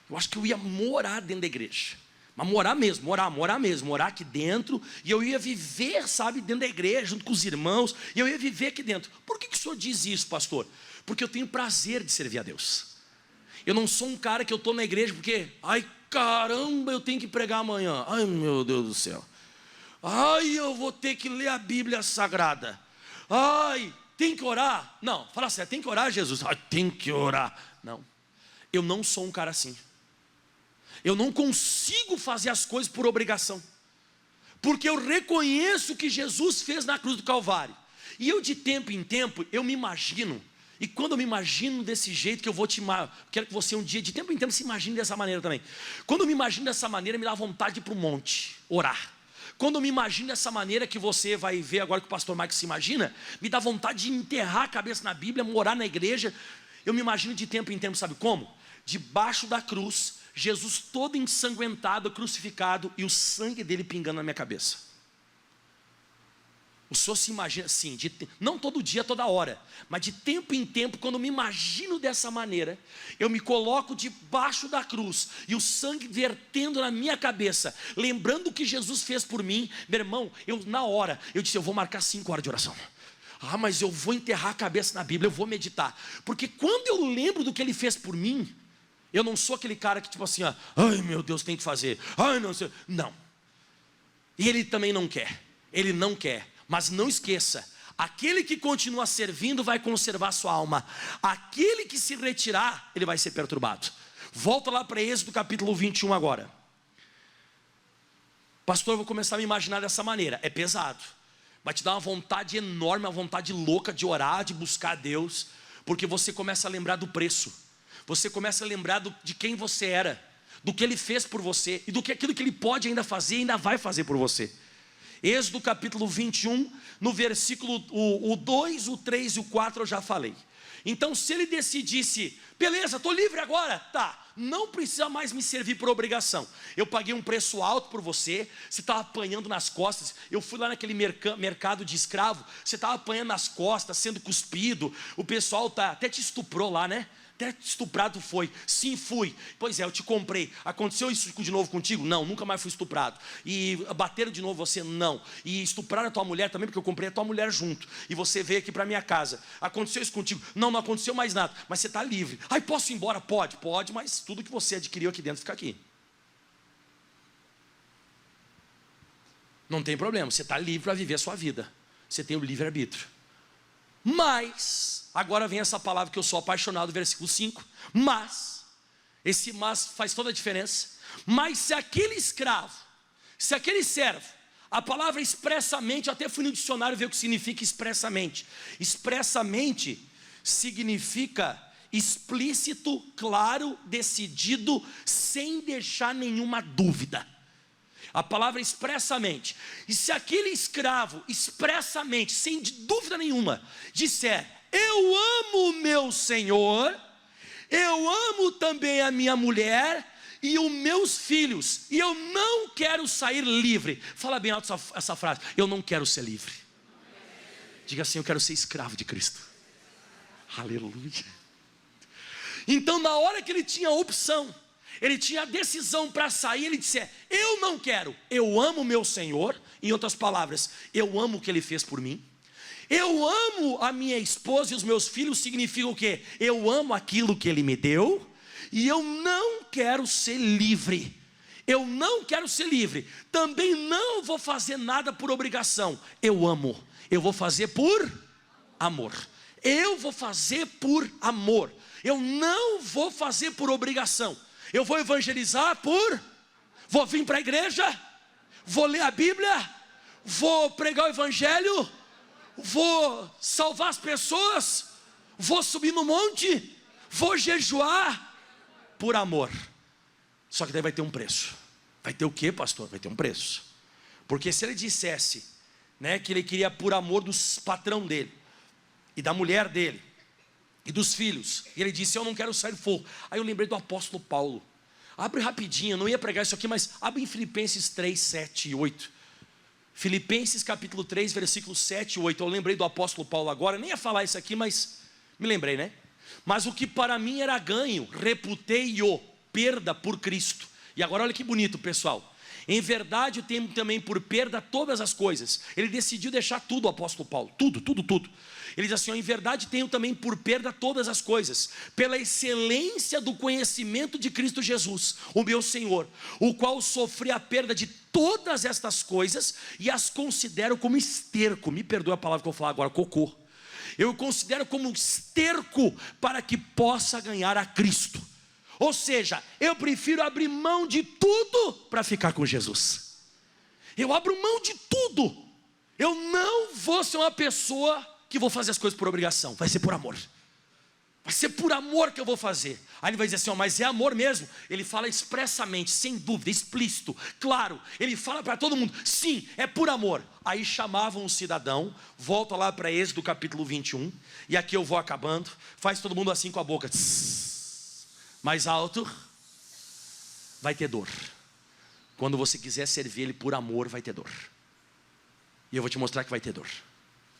Eu acho que eu ia morar dentro da igreja. Mas morar mesmo, morar aqui dentro. E eu ia viver, sabe, dentro da igreja, junto com os irmãos. E eu ia viver aqui dentro. Por que o senhor diz isso, pastor? Porque eu tenho prazer de servir a Deus. Eu não sou um cara que eu estou na igreja porque, ai caramba, eu tenho que pregar amanhã. Ai meu Deus do céu. Ai, eu vou ter que ler a Bíblia Sagrada. Ai, tem que orar? Não, fala sério, tem que orar, Jesus? Ai, tem que orar. Não, eu não sou um cara assim. Eu não consigo fazer as coisas por obrigação. Porque eu reconheço o que Jesus fez na cruz do Calvário. E eu de tempo em tempo, eu me imagino E quando eu me imagino desse jeito que eu vou quero que você um dia, de tempo em tempo, se imagine dessa maneira também. Quando eu me imagino dessa maneira, me dá vontade de ir para o monte, orar. Quando eu me imagino dessa maneira que você vai ver agora que o pastor Mike se imagina, me dá vontade de enterrar a cabeça na Bíblia, morar na igreja. Eu me imagino de tempo em tempo, sabe como? Debaixo da cruz, Jesus todo ensanguentado, crucificado, e o sangue dele pingando na minha cabeça. O senhor se imagina assim, não todo dia, toda hora, mas de tempo em tempo, quando eu me imagino dessa maneira, eu me coloco debaixo da cruz, e o sangue vertendo na minha cabeça, lembrando o que Jesus fez por mim. Meu irmão, na hora, eu disse, eu vou marcar 5 horas de oração. Mas eu vou enterrar a cabeça na Bíblia, eu vou meditar. Porque quando eu lembro do que ele fez por mim, eu não sou aquele cara que tipo assim, ai meu Deus, tem que fazer. Ai não sei. Não. E ele também não quer. Ele não quer. Mas não esqueça, aquele que continua servindo vai conservar sua alma. Aquele que se retirar, ele vai ser perturbado. Volta lá para Êxodo capítulo 21 agora. Pastor, eu vou começar a me imaginar dessa maneira. É pesado. Vai te dar uma vontade enorme, uma vontade louca de orar, de buscar a Deus. Porque você começa a lembrar do preço. Você começa a lembrar de quem você era. Do que Ele fez por você. E do que aquilo que Ele pode ainda fazer e ainda vai fazer por você. Êxodo capítulo 21, no versículo o 2, o 3 e o 4 eu já falei. Então se ele decidisse, beleza, estou livre agora, tá, não precisa mais me servir por obrigação. Eu paguei um preço alto por você, você estava apanhando nas costas. Eu fui lá naquele mercado de escravo, você estava apanhando nas costas, sendo cuspido. O pessoal até te estuprou lá, né? Até estuprado foi. Sim, fui. Pois é, eu te comprei. Aconteceu isso de novo contigo? Não, nunca mais fui estuprado. E bateram de novo você? Não. E estupraram a tua mulher também, porque eu comprei a tua mulher junto. E você veio aqui para minha casa. Aconteceu isso contigo? Não, não aconteceu mais nada. Mas você está livre. Posso ir embora? Pode, mas tudo que você adquiriu aqui dentro fica aqui. Não tem problema, você está livre para viver a sua vida. Você tem o livre-arbítrio. Mas, agora vem essa palavra que eu sou apaixonado, versículo 5. Mas, esse mas faz toda a diferença. Mas se aquele escravo, se aquele servo, a palavra expressamente, eu até fui no dicionário ver o que significa expressamente. Expressamente significa explícito, claro, decidido, sem deixar nenhuma dúvida. A palavra expressamente. E se aquele escravo expressamente, sem dúvida nenhuma, disser, eu amo o meu Senhor, eu amo também a minha mulher e os meus filhos, e eu não quero sair livre. Fala bem alto essa frase, eu não quero ser livre. Diga assim, eu quero ser escravo de Cristo. Aleluia. Então na hora que ele tinha a opção, ele tinha a decisão para sair, ele disse, eu não quero, eu amo o meu Senhor. Em outras palavras, eu amo o que Ele fez por mim. Eu amo a minha esposa e os meus filhos, significa o quê? Eu amo aquilo que Ele me deu, e eu não quero ser livre. Eu não quero ser livre. Também não vou fazer nada por obrigação. Eu amo, eu vou fazer por amor. Eu vou fazer por amor. Eu não vou fazer por obrigação. Eu vou evangelizar vou vir para a igreja, vou ler a Bíblia, vou pregar o evangelho, vou salvar as pessoas, vou subir no monte, vou jejuar por amor. Só que daí vai ter um preço. Vai ter o quê, pastor? Vai ter um preço. Porque se ele dissesse, né, que ele queria por amor do patrão dele e da mulher dele e dos filhos, e ele disse, eu não quero sair do fogo. Aí eu lembrei do apóstolo Paulo. Abre rapidinho, eu não ia pregar isso aqui, mas abre em Filipenses 3, 7 e 8. Filipenses capítulo 3, versículos 7 e 8. Eu lembrei do apóstolo Paulo agora, nem ia falar isso aqui, mas me lembrei, né? Mas o que para mim era ganho, reputei-o perda por Cristo. E agora olha que bonito, pessoal. Em verdade eu tenho também por perda todas as coisas. Ele decidiu deixar tudo, o apóstolo Paulo, tudo. Ele diz assim, em verdade tenho também por perda todas as coisas, pela excelência do conhecimento de Cristo Jesus, o meu Senhor, o qual sofri a perda de todas estas coisas e as considero como esterco. Me perdoe a palavra que eu vou falar agora, cocô. Eu considero como esterco para que possa ganhar a Cristo. Ou seja, eu prefiro abrir mão de tudo para ficar com Jesus. Eu abro mão de tudo. Eu não vou ser uma pessoa que vou fazer as coisas por obrigação, vai ser por amor. Vai ser por amor que eu vou fazer. Aí ele vai dizer assim, mas é amor mesmo? Ele fala expressamente, sem dúvida, explícito, claro. Ele fala para todo mundo, sim, é por amor. Aí chamavam o cidadão, volta lá para Êxodo capítulo 21. E aqui eu vou acabando. Faz todo mundo assim com a boca. Mais alto. Vai ter dor. Quando você quiser servir ele por amor, vai ter dor. E eu vou te mostrar que vai ter dor.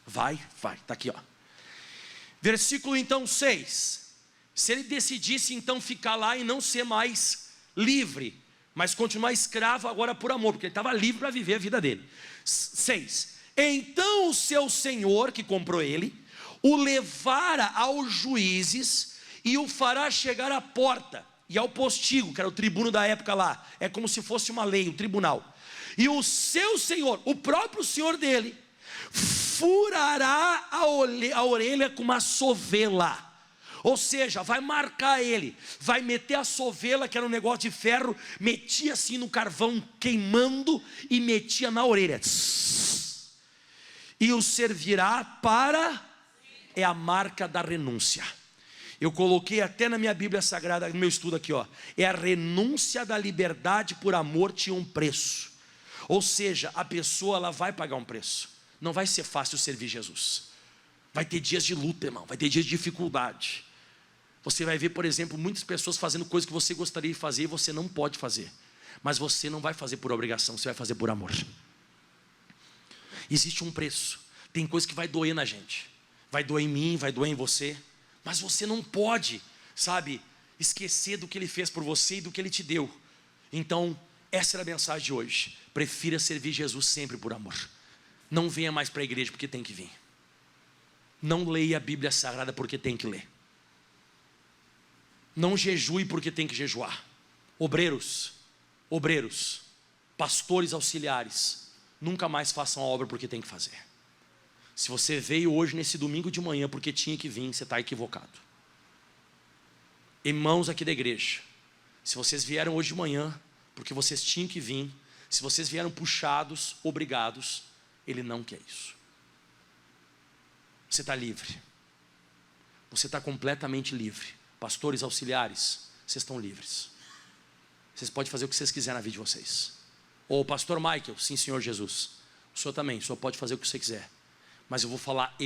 Vai, está aqui, ó. Versículo então 6. Se ele decidisse então ficar lá e não ser mais livre, mas continuar escravo agora por amor, porque ele estava livre para viver a vida dele. 6. Então o seu senhor que comprou ele, o levara aos juízes e o fará chegar à porta e ao postigo, que era o tribuno da época lá. É como se fosse uma lei, um tribunal. E o seu senhor, o próprio senhor dele, furará a orelha com uma sovela. Ou seja, vai marcar ele, vai meter a sovela, que era um negócio de ferro, metia assim no carvão queimando e metia na orelha. E o servirá para, é a marca da renúncia. Eu coloquei até na minha Bíblia Sagrada, no meu estudo aqui, ó, é a renúncia da liberdade por amor tinha um preço. Ou seja, a pessoa ela vai pagar um preço. Não vai ser fácil servir Jesus. Vai ter dias de luta, irmão. Vai ter dias de dificuldade. Você vai ver, por exemplo, muitas pessoas fazendo coisas que você gostaria de fazer e você não pode fazer. Mas você não vai fazer por obrigação, você vai fazer por amor. Existe um preço. Tem coisa que vai doer na gente. Vai doer em mim, vai doer em você. Mas você não pode, sabe, esquecer do que Ele fez por você e do que Ele te deu. Então, essa era a mensagem de hoje. Prefira servir Jesus sempre por amor. Não venha mais para a igreja porque tem que vir. Não leia a Bíblia Sagrada porque tem que ler. Não jejue porque tem que jejuar. Obreiros, pastores auxiliares, nunca mais façam a obra porque tem que fazer. Se você veio hoje nesse domingo de manhã porque tinha que vir, você está equivocado. Irmãos aqui da igreja, se vocês vieram hoje de manhã porque vocês tinham que vir, se vocês vieram puxados, obrigados, Ele não quer isso. Você está livre. Você está completamente livre. Pastores auxiliares, vocês estão livres. Vocês podem fazer o que vocês quiserem na vida de vocês. Ou pastor Michael, sim senhor Jesus. O senhor também, o senhor pode fazer o que você quiser. Mas eu vou falar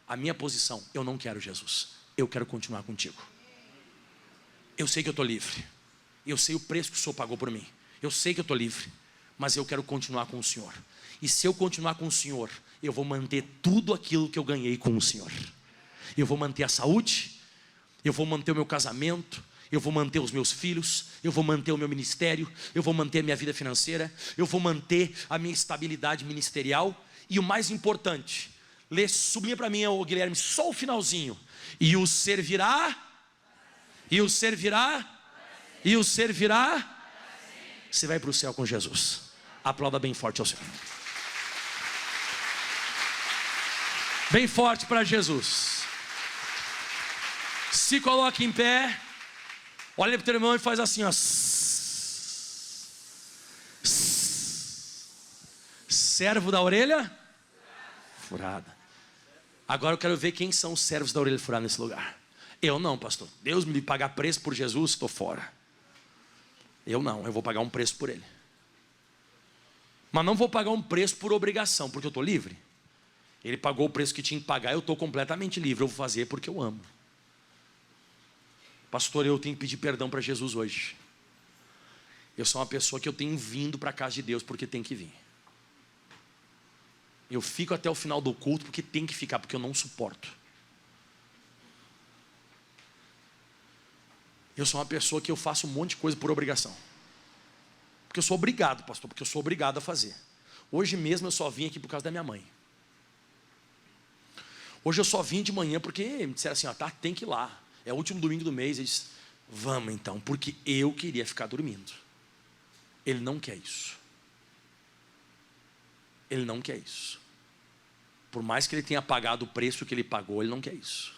a minha posição, eu não quero Jesus. Eu quero continuar contigo. Eu sei que eu estou livre. Eu sei o preço que o Senhor pagou por mim. Eu sei que eu estou livre. Mas eu quero continuar com o Senhor. E se eu continuar com o Senhor, eu vou manter tudo aquilo que eu ganhei com o Senhor. Eu vou manter a saúde. Eu vou manter o meu casamento. Eu vou manter os meus filhos. Eu vou manter o meu ministério. Eu vou manter a minha vida financeira. Eu vou manter a minha estabilidade ministerial. E o mais importante, sublinha para mim, Guilherme, só o finalzinho. E o servirá. Você vai para o céu com Jesus. Aplauda bem forte ao Senhor. Bem forte para Jesus. Se coloque em pé. Olha para o teu irmão e faz assim, ó. Servo da orelha furada. Agora eu quero ver quem são os servos da orelha furada nesse lugar. Eu não, pastor. Deus me pagar preço por Jesus, estou fora. Eu não, eu vou pagar um preço por Ele. Mas não vou pagar um preço por obrigação, porque eu estou livre. Ele pagou o preço que tinha que pagar, eu estou completamente livre. Eu vou fazer porque eu amo. Pastor, eu tenho que pedir perdão para Jesus hoje. Eu sou uma pessoa que eu tenho vindo para a casa de Deus porque tem que vir. Eu fico até o final do culto porque tem que ficar, porque eu não suporto. Eu sou uma pessoa que eu faço um monte de coisa por obrigação. Porque eu sou obrigado, pastor, porque eu sou obrigado a fazer. Hoje mesmo eu só vim aqui por causa da minha mãe. Hoje eu só vim de manhã porque me disseram assim, ó, tá, tem que ir lá. É o último domingo do mês. Eles, vamos então, porque eu queria ficar dormindo. Ele não quer isso. Ele não quer isso. Por mais que ele tenha pagado o preço que ele pagou, ele não quer isso.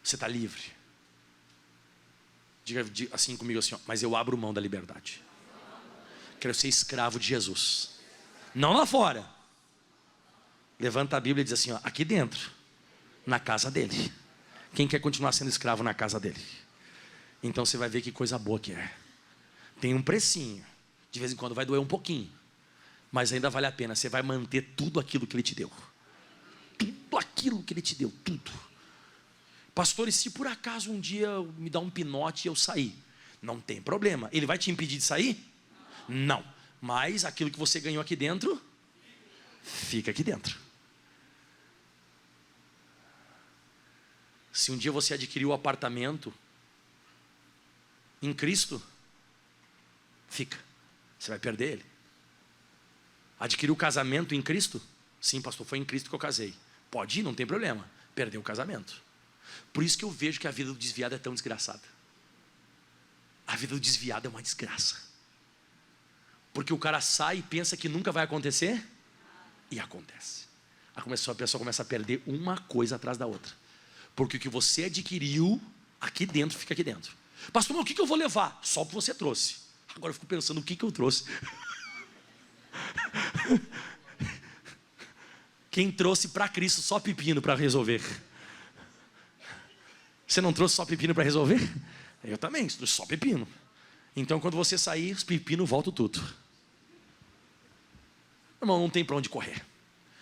Você está livre. Diga assim comigo assim, ó, mas eu abro mão da liberdade. Quero ser escravo de Jesus. Não lá fora. Levanta a Bíblia e diz assim, ó, aqui dentro, na casa dele, Quem quer continuar sendo escravo na casa dele? Então você vai ver que coisa boa que é. Tem um precinho. De vez em quando vai doer um pouquinho, mas ainda vale a pena. Você vai manter tudo aquilo que ele te deu. Tudo aquilo que ele te deu, tudo. Pastor, e se por acaso um dia me dá um pinote e eu sair? Não tem problema. Ele vai te impedir de sair? Não. Mas aquilo que você ganhou aqui dentro, fica aqui dentro. Se um dia você adquiriu o apartamento em Cristo, fica. Você vai perder ele. Adquiriu o casamento em Cristo? Sim, pastor, foi em Cristo que eu casei. Pode ir, não tem problema. Perdeu o casamento. Por isso que eu vejo que a vida do desviado é tão desgraçada. A vida do desviado é uma desgraça. Porque o cara sai e pensa que nunca vai acontecer, e acontece. A pessoa começa a perder uma coisa atrás da outra. Porque o que você adquiriu aqui dentro, fica aqui dentro. Pastor, mas o que eu vou levar? Só o que você trouxe. Agora eu fico pensando o que eu trouxe. Quem trouxe para Cristo só pepino para resolver? Você não trouxe só pepino para resolver? Eu também, trouxe só pepino. Então quando você sair, os pepinos voltam tudo. Irmão, não tem para onde correr.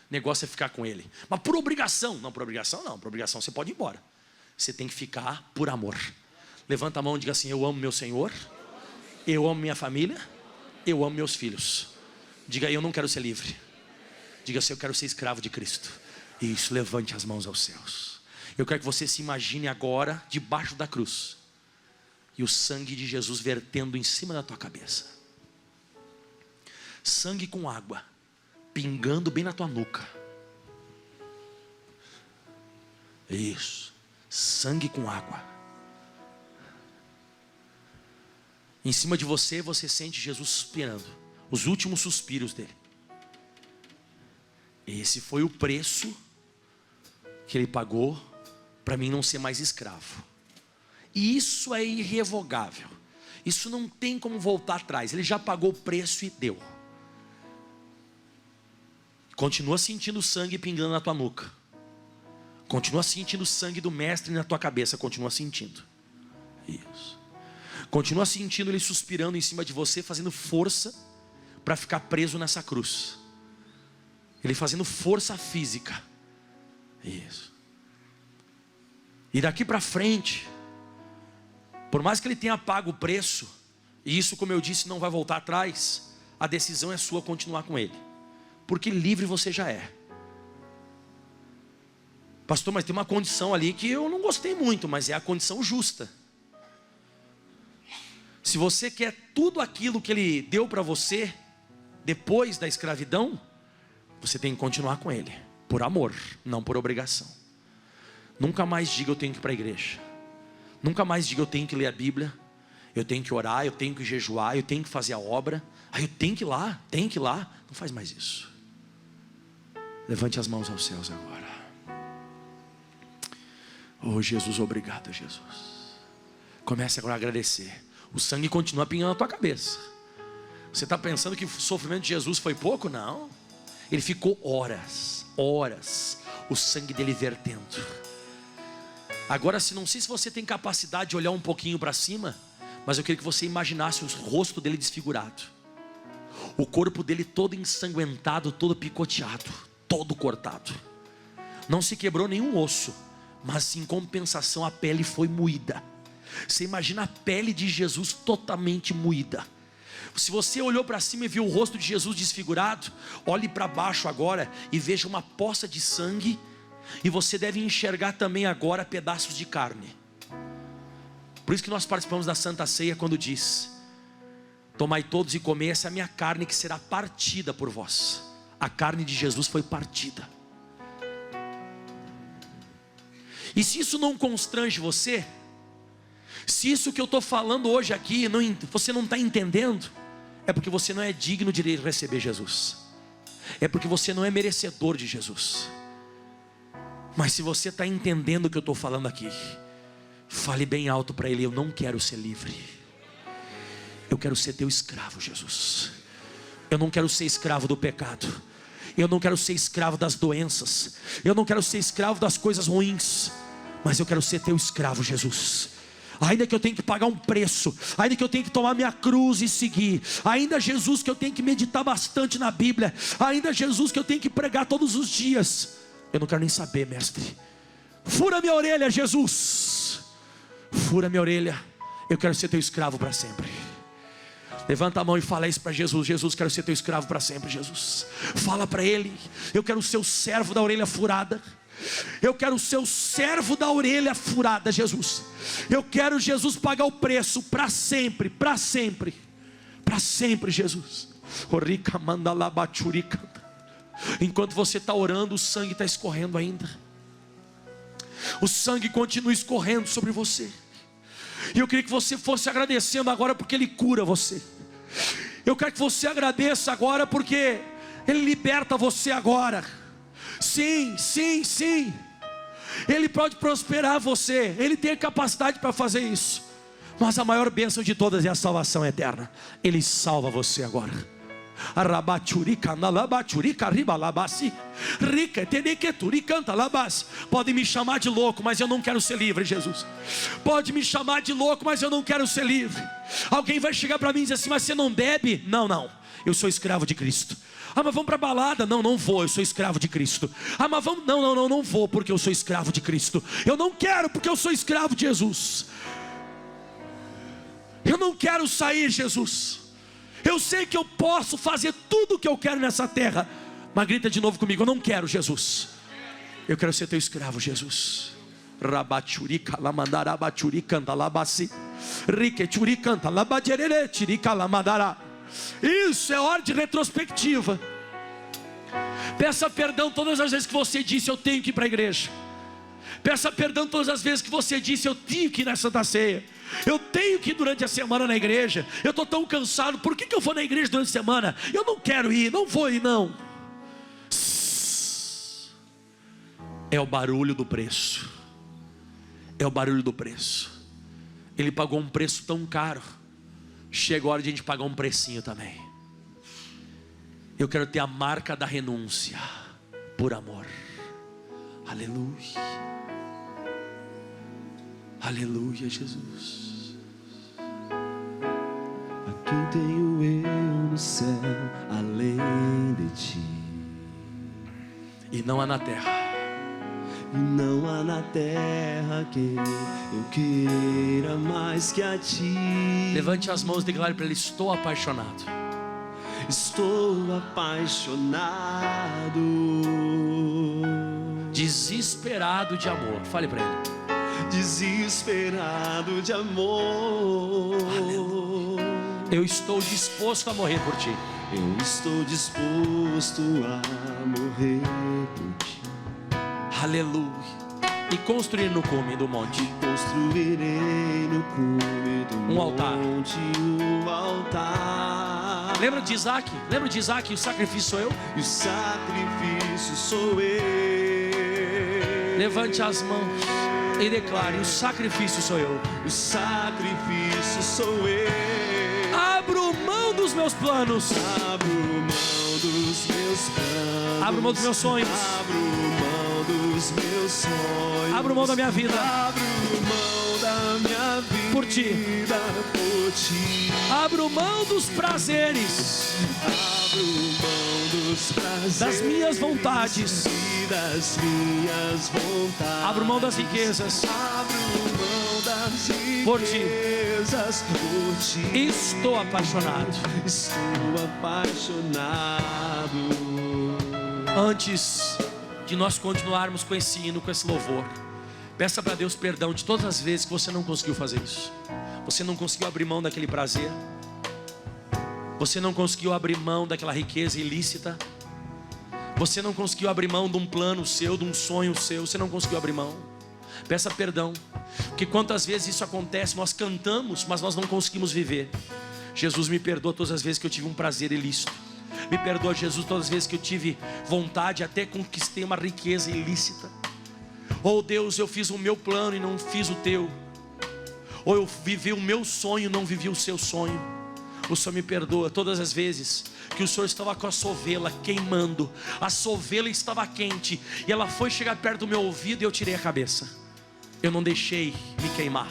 O negócio é ficar com ele. Mas por obrigação? Não, por obrigação não. Por obrigação você pode ir embora. Você tem que ficar por amor. Levanta a mão e diga assim: eu amo meu Senhor, eu amo minha família, eu amo meus filhos. Diga aí: eu não quero ser livre. Diga assim: eu quero ser escravo de Cristo. Isso, levante as mãos aos céus. Eu quero que você se imagine agora debaixo da cruz, e o sangue de Jesus vertendo em cima da tua cabeça. Sangue com água pingando bem na tua nuca. Isso, sangue com água. Em cima de você, você sente Jesus suspirando, os últimos suspiros dele. Esse foi o preço que ele pagou para mim não ser mais escravo. E isso é irrevogável. Isso não tem como voltar atrás. Ele já pagou o preço e deu. Continua sentindo o sangue pingando na tua nuca. Continua sentindo o sangue do mestre na tua cabeça. Continua sentindo. Isso. Continua sentindo ele suspirando em cima de você, fazendo força para ficar preso nessa cruz. Ele fazendo força física. Isso. E daqui para frente, por mais que ele tenha pago o preço, e isso, como eu disse, não vai voltar atrás, a decisão é sua continuar com ele. Porque livre você já é. Pastor, mas tem uma condição ali que eu não gostei muito, mas é a condição justa. Se você quer tudo aquilo que ele deu para você depois da escravidão, você tem que continuar com ele, por amor, não por obrigação. Nunca mais diga: eu tenho que ir para a igreja. Nunca mais diga: eu tenho que ler a Bíblia, eu tenho que orar, eu tenho que jejuar, eu tenho que fazer a obra. Aí eu tenho que ir lá, tenho que ir lá. Não faz mais isso. Levante as mãos aos céus agora. Oh Jesus, obrigado Jesus. Comece agora a agradecer. O sangue continua pingando na tua cabeça. Você está pensando que o sofrimento de Jesus foi pouco? Não. Ele ficou horas, o sangue dele vertendo. Agora, não sei se você tem capacidade de olhar um pouquinho para cima, mas eu queria que você imaginasse o rosto dele desfigurado, o corpo dele todo ensanguentado, todo picoteado, todo cortado. Não se quebrou nenhum osso, mas em compensação a pele foi moída. Você imagina a pele de Jesus totalmente moída. Se você olhou para cima e viu o rosto de Jesus desfigurado, olhe para baixo agora e veja uma poça de sangue. E você deve enxergar também agora pedaços de carne. Por isso que nós participamos da Santa Ceia quando diz: tomai todos e comei, essa é a minha carne que será partida por vós. A carne de Jesus foi partida. E se isso não constrange você, se isso que eu estou falando hoje aqui você não está entendendo, é porque você não é digno de receber Jesus. É porque você não é merecedor de Jesus. Mas se você está entendendo o que eu estou falando aqui, fale bem alto para ele: eu não quero ser livre, eu quero ser teu escravo, Jesus. Eu não quero ser escravo do pecado, eu não quero ser escravo das doenças, eu não quero ser escravo das coisas ruins, mas eu quero ser teu escravo, Jesus. Ainda que eu tenha que pagar um preço, ainda que eu tenha que tomar minha cruz e seguir, ainda, Jesus, que eu tenho que meditar bastante na Bíblia, ainda, Jesus, que eu tenho que pregar todos os dias, eu não quero nem saber, mestre. Fura minha orelha, Jesus. Fura minha orelha. Eu quero ser teu escravo para sempre. Levanta a mão e fala isso para Jesus. Jesus, quero ser teu escravo para sempre, Jesus. Fala para Ele: eu quero ser o servo da orelha furada. Eu quero ser o servo da orelha furada, Jesus. Eu quero, Jesus, pagar o preço para sempre, para sempre, para sempre, Jesus. Enquanto você está orando, o sangue está escorrendo ainda. O sangue continua escorrendo sobre você. E eu queria que você fosse agradecendo agora, porque Ele cura você. Eu quero que você agradeça agora, porque Ele liberta você agora. Sim, sim, sim. Ele pode prosperar você. Ele tem a capacidade para fazer isso. Mas a maior bênção de todas é a salvação eterna. Ele salva você agora. Pode me chamar de louco, mas eu não quero ser livre, Jesus. Pode me chamar de louco, mas eu não quero ser livre. Alguém vai chegar para mim e dizer assim: mas você não bebe? Não, não, eu sou escravo de Cristo. Ah, mas vamos para a balada? Não, não vou, eu sou escravo de Cristo. Ah, mas vamos, não vou, porque eu sou escravo de Cristo. Eu não quero, porque eu sou escravo de Jesus. Eu não quero sair, Jesus. Eu sei que eu posso fazer tudo o que eu quero nessa terra, mas grita de novo comigo: eu não quero, Jesus. Eu quero ser teu escravo, Jesus. Rabachurica lamandarabachuri canta labasi. Riquechuri canta labajerere tirika lamandará. Isso é hora de retrospectiva. Peça perdão todas as vezes que você disse: eu tenho que ir para a igreja. Peça perdão todas as vezes que você disse: eu tenho que ir na Santa Ceia. Eu tenho que ir durante a semana na igreja. Eu estou tão cansado, por que eu vou na igreja durante a semana? Eu não quero ir, não vou ir não. É o barulho do preço. É o barulho do preço. Ele pagou um preço tão caro. Chega a hora de a gente pagar um precinho também. Eu quero ter a marca da renúncia por amor. Aleluia. Aleluia, Jesus. Aqui tenho eu no céu, além de ti. E não há na terra. E não há na terra que eu queira mais que a ti. Levante as mãos e declare para Ele: estou apaixonado. Estou apaixonado. Desesperado de amor. Fale para Ele. Desesperado de amor. Aleluia. Eu estou disposto a morrer por ti. Eu estou disposto a morrer por ti. Aleluia. E construir no cume do monte. Construirei no cume do monte um altar. Lembra de Isaac? Lembra de Isaac? O sacrifício sou eu. E o sacrifício sou eu. Levante as mãos e declare: o sacrifício sou eu. O sacrifício sou eu. Abro mão dos meus planos. Abro mão dos meus planos. Abro mão dos meus sonhos. Abro mão dos meus sonhos. Abro mão da minha vida. Abro mão da minha vida. Por ti. Por ti. Abro mão dos prazeres. Abro mão dos prazeres. Das minhas vontades. E das minhas vontades. Abro mão das riquezas. Abro mão das riquezas. Por ti. Por ti. Estou apaixonado. Estou apaixonado. Antes de nós continuarmos com esse hino, com esse louvor, peça para Deus perdão de todas as vezes que você não conseguiu fazer isso. Você não conseguiu abrir mão daquele prazer. Você não conseguiu abrir mão daquela riqueza ilícita. Você não conseguiu abrir mão de um plano seu, de um sonho seu. Você não conseguiu abrir mão. Peça perdão. Porque quantas vezes isso acontece, nós cantamos, mas nós não conseguimos viver. Jesus, me perdoa todas as vezes que eu tive um prazer ilícito. Me perdoa, Jesus, todas as vezes que eu tive vontade, até conquistei uma riqueza ilícita. Ou Deus, eu fiz o meu plano e não fiz o teu. Ou eu vivi o meu sonho e não vivi o seu sonho. O Senhor me perdoa todas as vezes que o Senhor estava com a sovela queimando. A sovela estava quente e ela foi chegar perto do meu ouvido e eu tirei a cabeça. eu não deixei me queimar.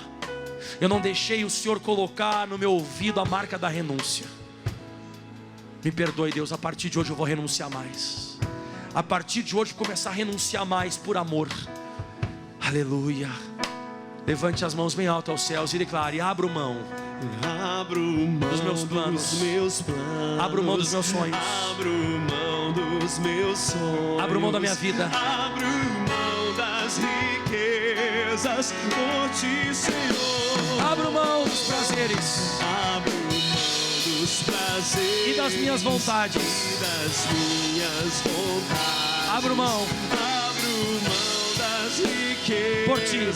Eu não deixei o Senhor colocar no meu ouvido a marca da renúncia. Me perdoe, Deus, a partir de hoje eu vou renunciar mais. A partir de hoje eu vou começar a renunciar mais por amor. Aleluia. Levante as mãos bem alto aos céus e declare: abro mão. Abro mão dos meus planos. Abro mão dos meus sonhos. Abro mão dos meus sonhos. Abro mão da minha vida. Abro mão das riquezas por ti, Senhor. Abro mão dos prazeres. Abro mão dos prazeres e das minhas vontades. E das minhas vontades. Abro mão. Abro mão das riquezas por ti,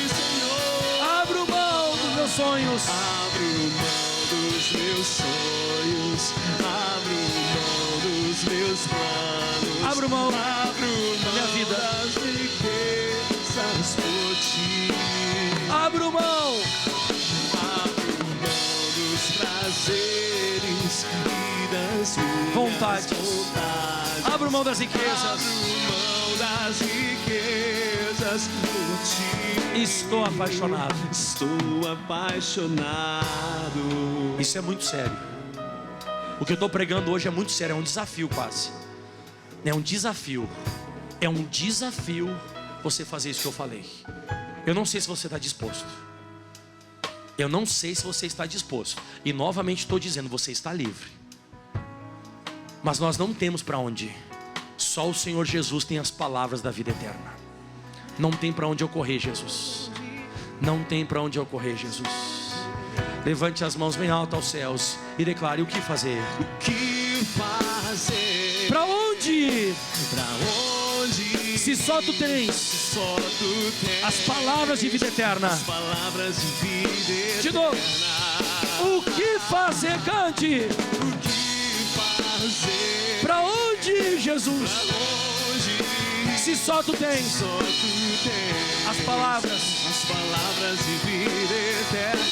Senhor. Abro mão dos meus sonhos. Abro mão dos meus sonhos. Abro mão dos meus planos. Abro mão da minha vida. Das riquezas por ti. Abro mão. Abro mão dos prazeres e das minhas vontades. Abro mão das riquezas. Abro mão das riquezas por ti. Estou apaixonado. Estou apaixonado. Isso é muito sério. O que eu estou pregando hoje é muito sério. É um desafio quase. É um desafio. É um desafio você fazer isso que eu falei. Eu não sei se você está disposto. Eu não sei se você está disposto. E novamente estou dizendo, você está livre. Mas nós não temos para onde ir. Só o Senhor Jesus tem as palavras da vida eterna. Não tem para onde eu correr, Jesus. Não tem para onde eu correr, Jesus. Levante as mãos bem alto aos céus e declare: o que fazer? O que fazer? Para onde ir? Para onde ir? Se só tu tens, só tu tens as palavras de vida eterna. As palavras de vida eterna. De novo. O que fazer? Cante. O que fazer? Para onde ir, Jesus? Pra onde ir? Se só tu tens, só tu tens as palavras de vida eterna.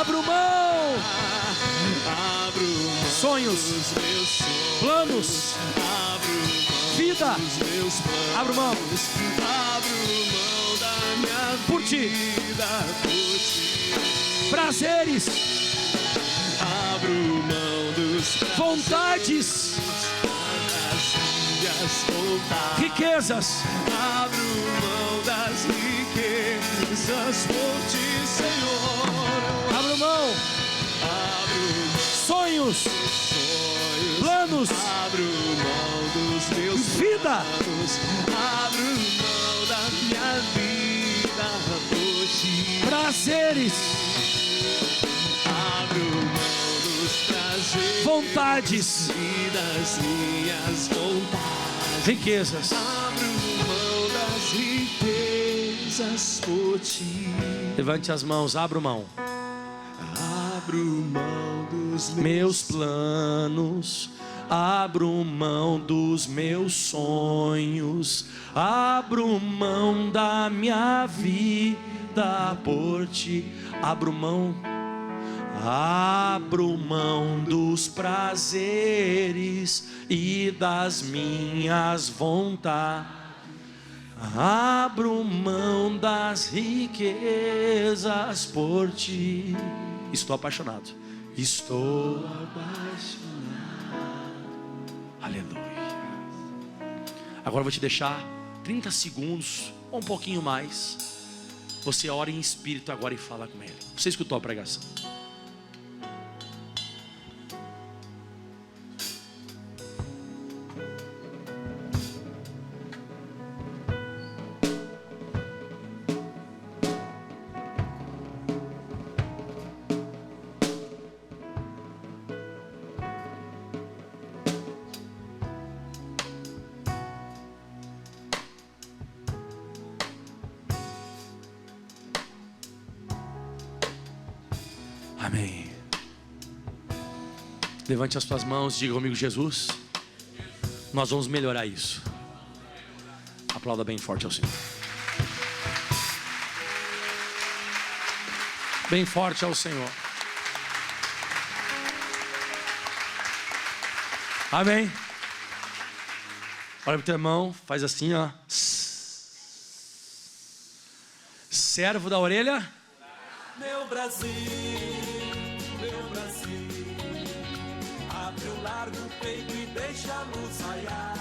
Abro mão. Abro mão sonhos, dos meus sonhos. Planos. Abro mão vida. dos meus planos. Abro mão. Abro mão da minha por ti. Vida por ti. Prazeres. Abro mão dos vontades. Vontades. Riquezas. Abro mão das riquezas por ti, Senhor. Abro mão. Abro sonhos. Planos. Abro mão dos meus vida. planos. Abro mão da minha vida por ti. Prazeres. Abro mão dos prazeres. Vontades. E das minhas vontades. Riquezas. Abro mão das riquezas por ti. Levante as mãos, abro mão. Abro mão dos meus planos. Abro mão dos meus sonhos. Abro mão da minha vida por ti. Abro mão. Abro mão dos prazeres e das minhas vontades. Abro mão das riquezas por ti. Estou apaixonado. Estou apaixonado. Aleluia. Agora eu vou te deixar 30 segundos ou um pouquinho mais. Você ora em espírito agora e fala com ele. Você escutou a pregação? Amém. Levante as suas mãos, diga comigo: Jesus, nós vamos melhorar isso. Aplauda bem forte ao Senhor. Bem forte ao Senhor. Amém. Olha para o teu irmão, faz assim, ó. Servo da orelha. Meu Brasil, abre o largo peito e deixa a luz raiar.